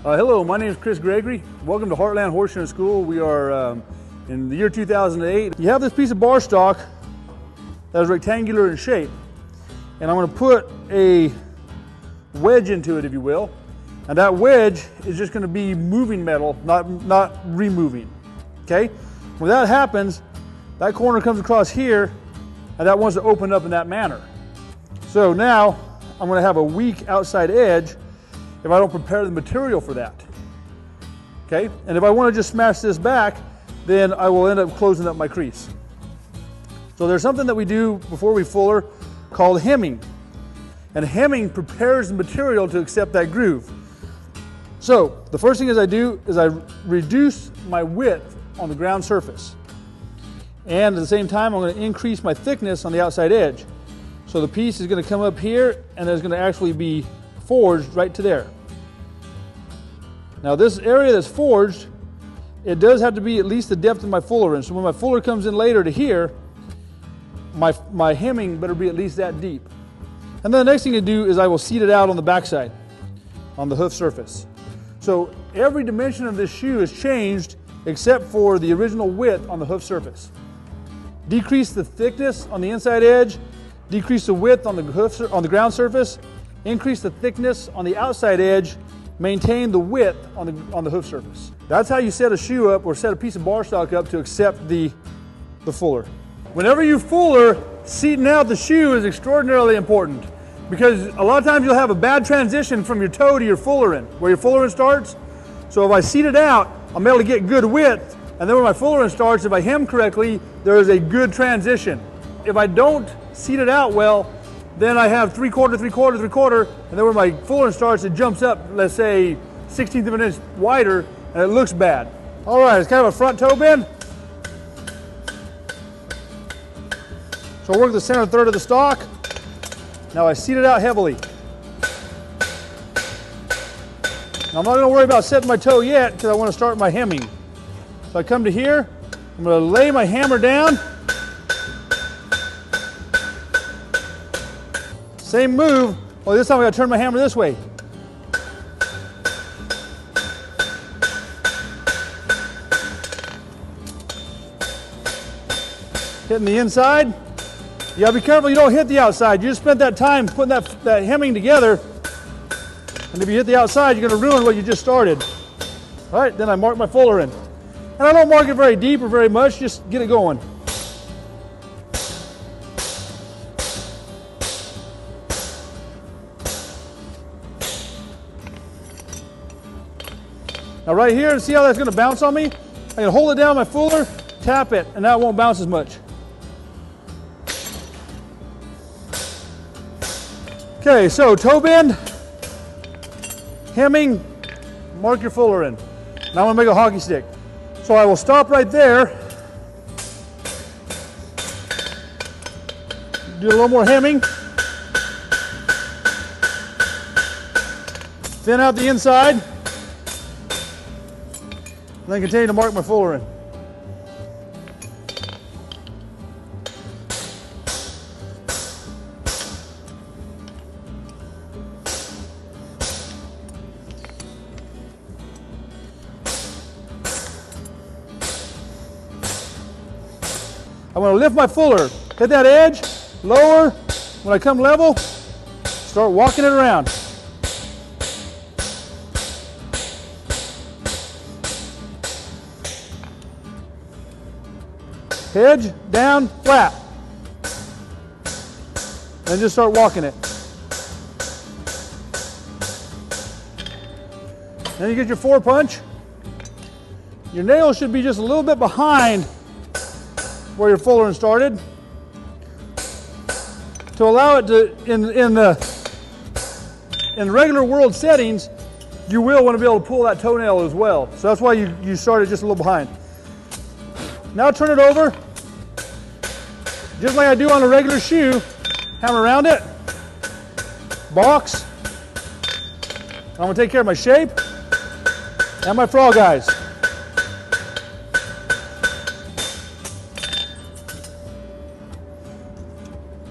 Hello, my name is Chris Gregory. Welcome to Heartland Horseshoe School. We are in the year 2008. You have this piece of bar stock that is rectangular in shape, and I'm going to put a wedge into it, if you will. And that wedge is just going to be moving metal, not removing. Okay? When that happens, that corner comes across here, and that wants to open up in that manner. So now I'm going to have a weak outside edge if I don't prepare the material for that. Okay? And if I want to just smash this back, then I will end up closing up my crease. So there's something that we do before we fuller called hemming. And hemming prepares the material to accept that groove. So the first thing I do is I reduce my width on the ground surface. And at the same time, I'm going to increase my thickness on the outside edge. So the piece is going to come up here, and there's going to actually be forged right to there. Now this area that's forged, it does have to be at least the depth of my fuller in. So when my fuller comes in later to here, my hemming better be at least that deep. And then the next thing to do is I will seat it out on the backside, on the hoof surface. So every dimension of this shoe is changed except for the original width on the hoof surface. Decrease the thickness on the inside edge, decrease the width on the ground surface, increase the thickness on the outside edge, maintain the width on the hoof surface. That's how you set a shoe up or set a piece of bar stock up to accept the fuller. Whenever you fuller, seating out the shoe is extraordinarily important, because a lot of times you'll have a bad transition from your toe to your fuller in, where your fuller in starts. So if I seat it out, I'm able to get good width, and then when my fuller in starts, if I hem correctly, there is a good transition. If I don't seat it out well, then I have 3/4, 3/4, 3/4, and then when my fuller starts, it jumps up, let's say, 1/16 of an inch wider, and it looks bad. All right, it's kind of a front toe bend. So I work the center third of the stock. Now I seat it out heavily. Now I'm not going to worry about setting my toe yet because I want to start my hemming. So I come to here, I'm going to lay my hammer down. Same move, well this time I got to turn my hammer this way. Hitting the inside. You gotta be careful you don't hit the outside. You just spent that time putting that hemming together, and if you hit the outside, you're gonna ruin what you just started. All right, then I mark my fuller in. And I don't mark it very deep or very much, just get it going. Now right here, see how that's going to bounce on me? I can hold it down my fuller, tap it, and now it won't bounce as much. Okay, so toe bend, hemming, mark your fuller in. Now I'm going to make a hockey stick. So I will stop right there, do a little more hemming, thin out the inside, and then continue to mark my fuller in. I'm going to lift my fuller, hit that edge, lower. When I come level, start walking it around. Edge, down, flat. And just start walking it. Then you get your 4-punch. Your nail should be just a little bit behind where your fuller started, to allow it to, in regular world settings, you will want to be able to pull that toenail as well. So that's why you started just a little behind. Now turn it over, just like I do on a regular shoe. Hammer around it, box. I'm going to take care of my shape and my frog eyes.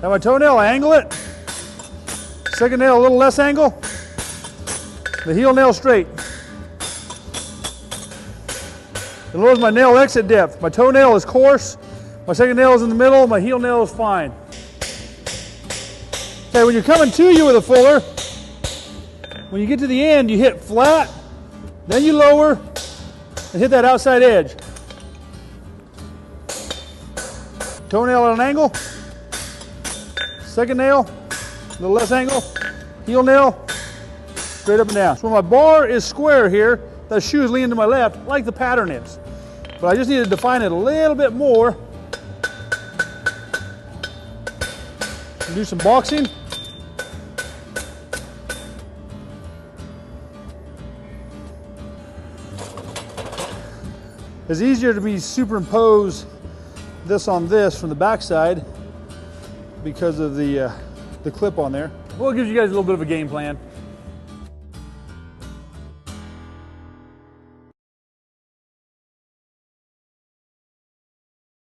Now my toenail, I angle it. Second nail a little less angle. The heel nail straight. It lowers my nail exit depth. My toenail is coarse, my second nail is in the middle, my heel nail is fine. Okay, when you're coming to you with a fuller, when you get to the end, you hit flat, then you lower, and hit that outside edge. Toenail at an angle, second nail, a little less angle, heel nail, straight up and down. So when my bar is square here, that shoe is leaning to my left, like the pattern is. But I just need to define it a little bit more. Do some boxing. It's easier to be superimpose this on this from the backside because of the clip on there. Well, it gives you guys a little bit of a game plan.